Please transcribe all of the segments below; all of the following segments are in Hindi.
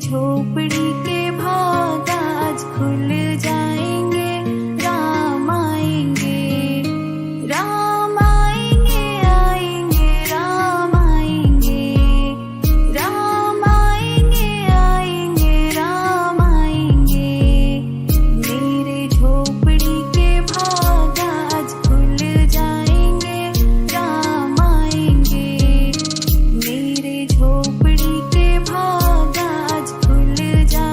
झोपड़ी के भाग आज खुल जाएंगे। राम आएंगे, राम आएंगे, आएंगे राम आएंगे, राम आएंगे, आएंगे राम आएंगे। मेरे झोपड़ी के भाग आज खुल जाएंगे। राम आएंगे, मेरे झोपड़ी के भाग आज खुल जाएंगे।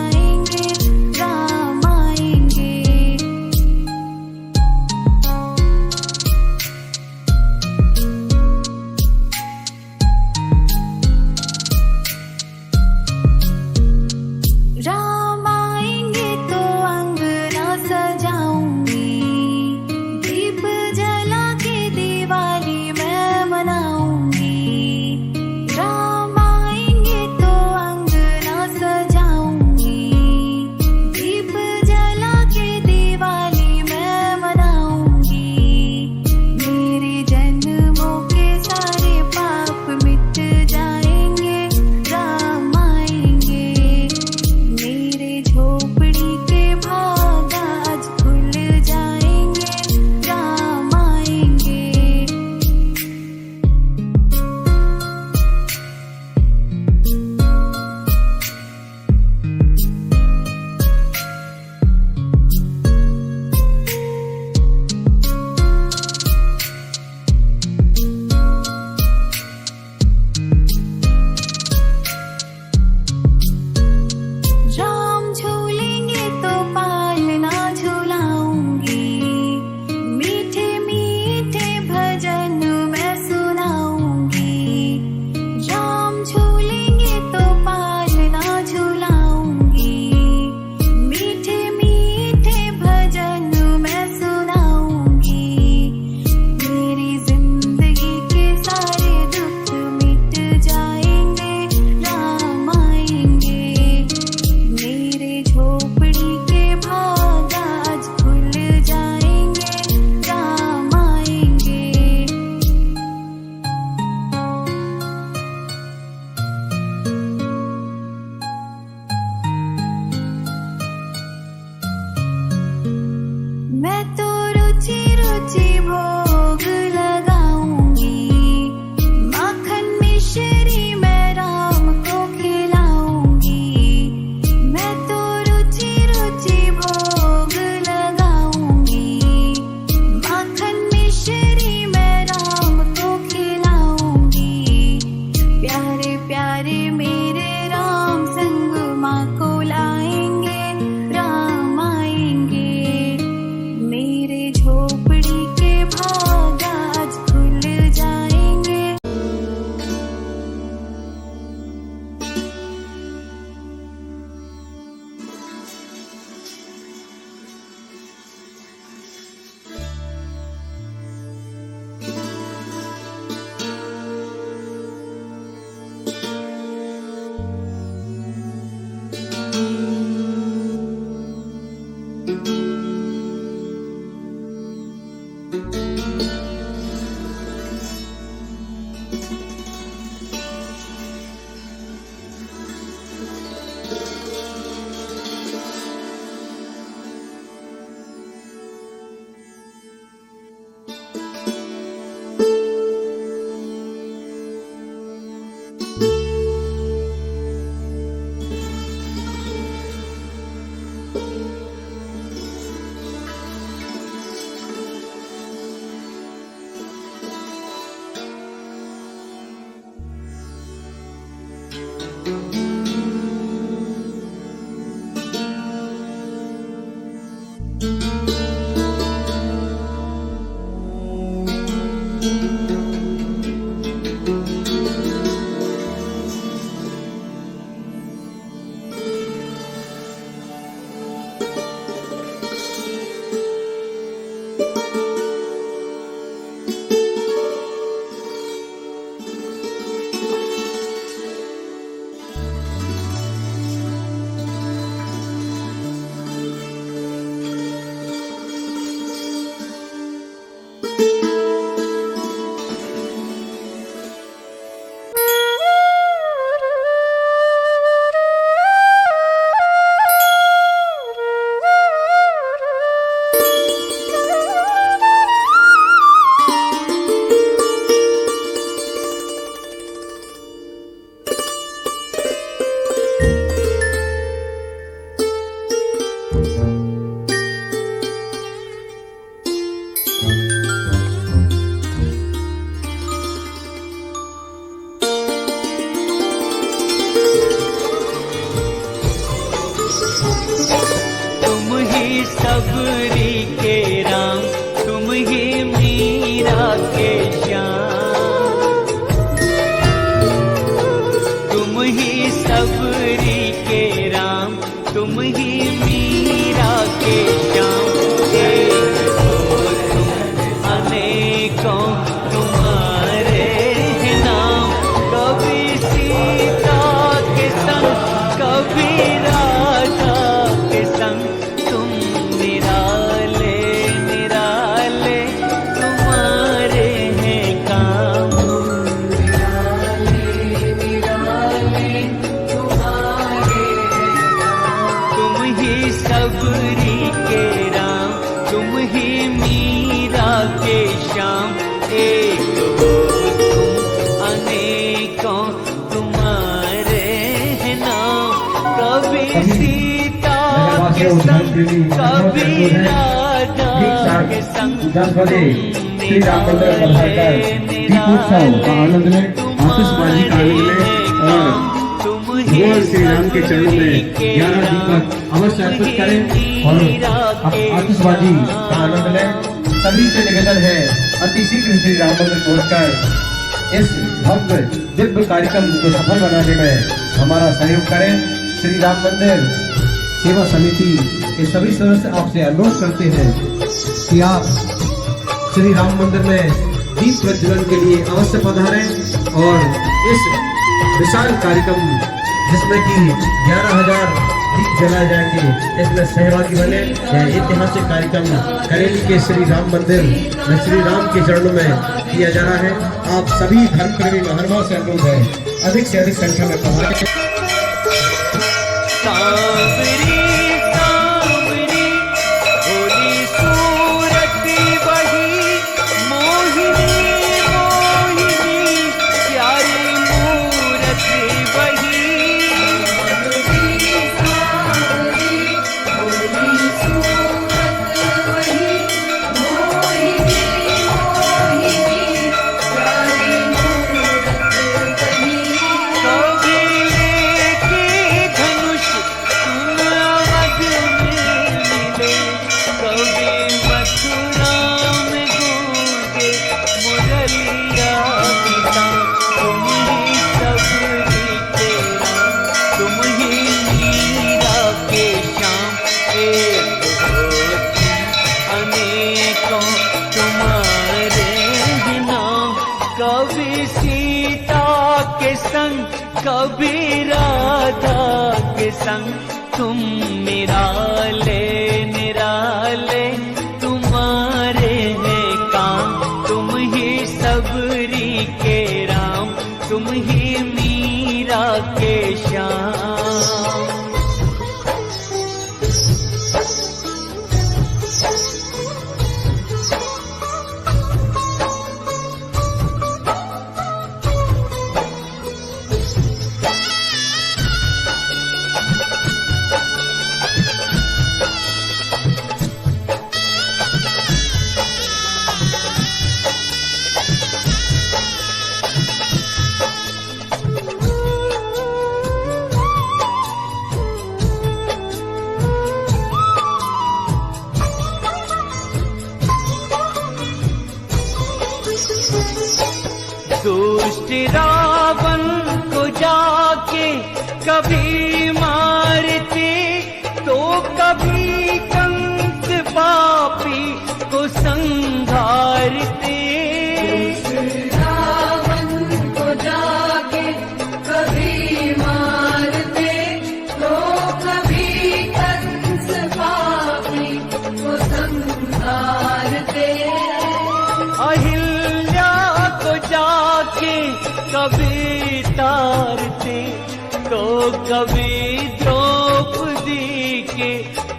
सबरी के राम, तुम ही मीरा के श्याम। तुम ही सबरी के राम, तुम ही मीरा के श्याम। एक हो तुम अनेकों तुम्हारे हैं नाम, कभी सीता के संग कभी राधा के संग, तुम निराले निराले तुम्हारे हैं काम। निराले निराले तुम्हारे हैं काम। तुम ही सबरी के राम, तुम ही मीरा के श्याम। एक हो तुम अनेकों तुम्हारे हैं नाम, कभी सीता के संग कभी राधा के संग, श्री राम मंदिर पधारकर दीपोत्सव का आनंद लें, आतिशबाजी का आनंद लें और भगवान श्री राम के चरणों में 11 दीपक अवश्य अर्पित करें और आतिशबाजी का आनंद लें। सभी से निवेदन है अति शीघ्र श्री राम मंदिर पहुंचकर इस भव्य दिव्य कार्यक्रम को सफल बनाने में हमारा सहयोग करें। श्री राम मंदिर सेवा समिति के सभी सदस्य आपसे अनुरोध करते हैं कि आप श्री राम मंदिर में दीप प्रज्वलन के लिए अवश्य पधारें और इस विशाल कार्यक्रम जिसमें कि 11,000 दीप जलाए जाएंगे, इसमें सहभागी बने। यह ऐतिहासिक कार्यक्रम करेली के श्री राम मंदिर में श्री राम के चरणों में किया जा रहा है। आप सभी धर्म प्रेमी महानुभाव से अनुरोध है अधिक से अधिक संख्या में पधारें। सांवरी सांवरी भोली सूरत वही, मोहिनी मोहिनी प्यारी मूरत वही। कभी सीता के संग कभी राधा के संग, तुम निराले निराले तुम्हारे हैं काम। तुम ही सबरी के राम, तुम ही मीरा के श्याम। दुष्ट रावण को जाके कभी मारते, तो कभी कंस पापी को संहारते। रावण को जाके कभी मारते, तो कभी कंस पापी को संहारते। अहिल्या को जाके कभी तारते, तो कभी द्रौपदी के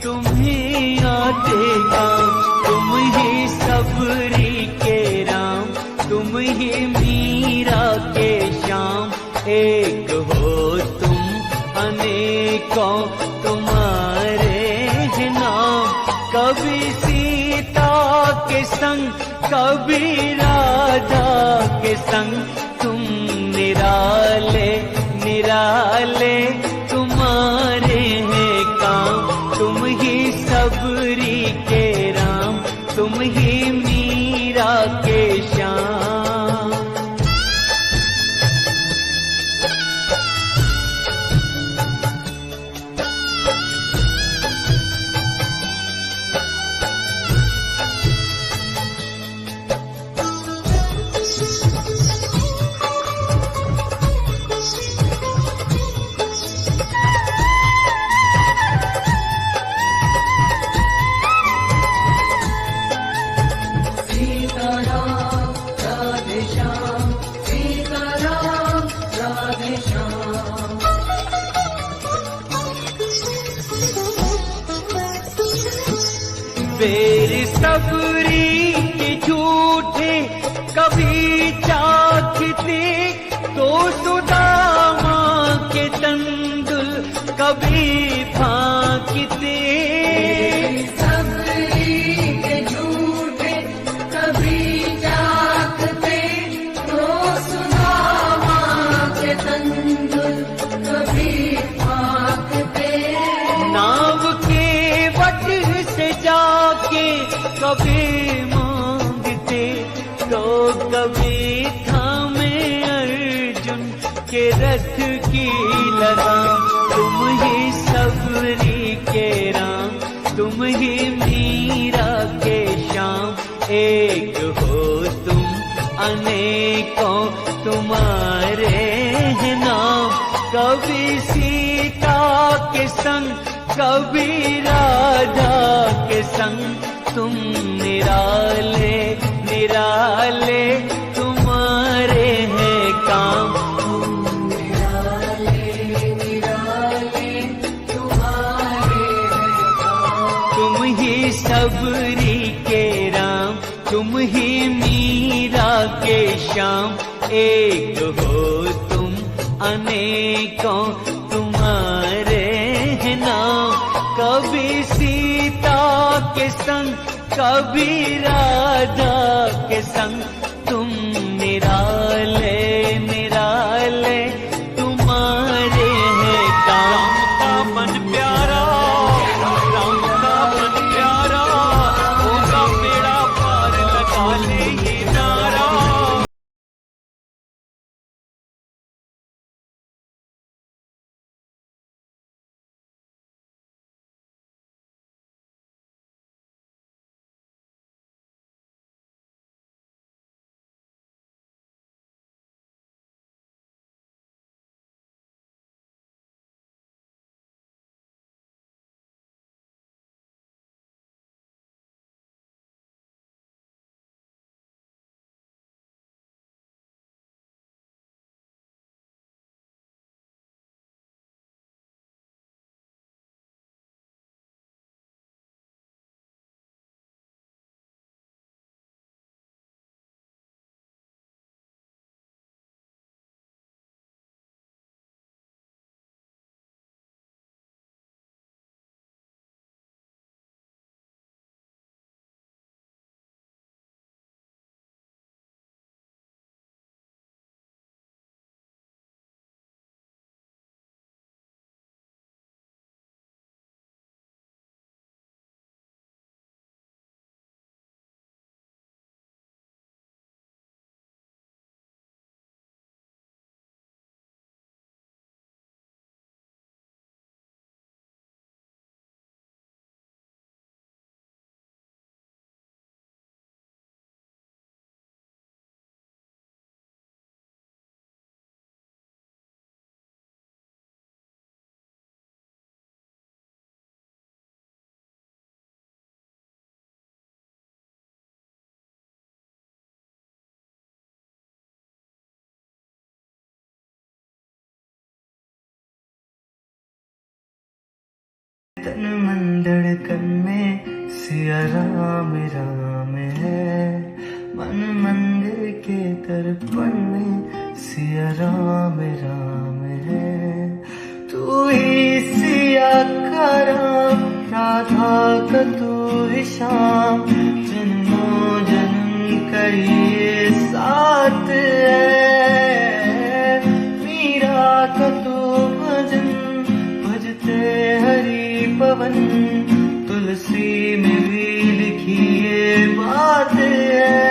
तुम्हें आते काम। तुम ही सबरी के राम, तुम ही मीरा के श्याम। एक हो तुम अनेकों तुम्हारे हैं नाम, कभी सीता के संग कभी राधा के संग, तुम निराले निराले तुम्हारे हैं काम। तुम ही सबरी तेरी सबरी के झूठे कभी चाखते तो सुदामा के तंदुल कभी फांकते। सबरी के झूठे कभी चाखते तो सुदामा के तंदुल कभी फांकते। नाव के वट से जाके कभी मांगते तो कभी थामे अर्जुन के रथ की लगाम। तुम ही सबरी के राम, तुम ही मीरा के श्याम। एक हो तुम अनेकों तुम्हारे हैं नाम। कभी सीता के संग कभी राधा के संग तुम निराले निराले तुम्हारे हैं काम। निराले निराले तुम्हारे हैं काम। तुम ही सबरी के राम, तुम ही मीरा के श्याम। एक हो तुम अनेकों तुम्हारे हैं नाम। कभी सीता के संग कभी राधा के संग तुम निराले निराले तुम्हारे हैं काम। का मन प्यारा, राम का मन प्यारा, होगा बेड़ा पार लगा ले ये नारा। तन मन धड़कन में सिया राम राम है। मन मंदिर के दर्पण में सिया राम राम है। तू ही सिया का राम, राधा का तू ही श्याम। जन्मों जन्म का ये साथ है। मीरा का तू भजन भजते हरि पवन। तुलसी में भी लिखी ये बात है।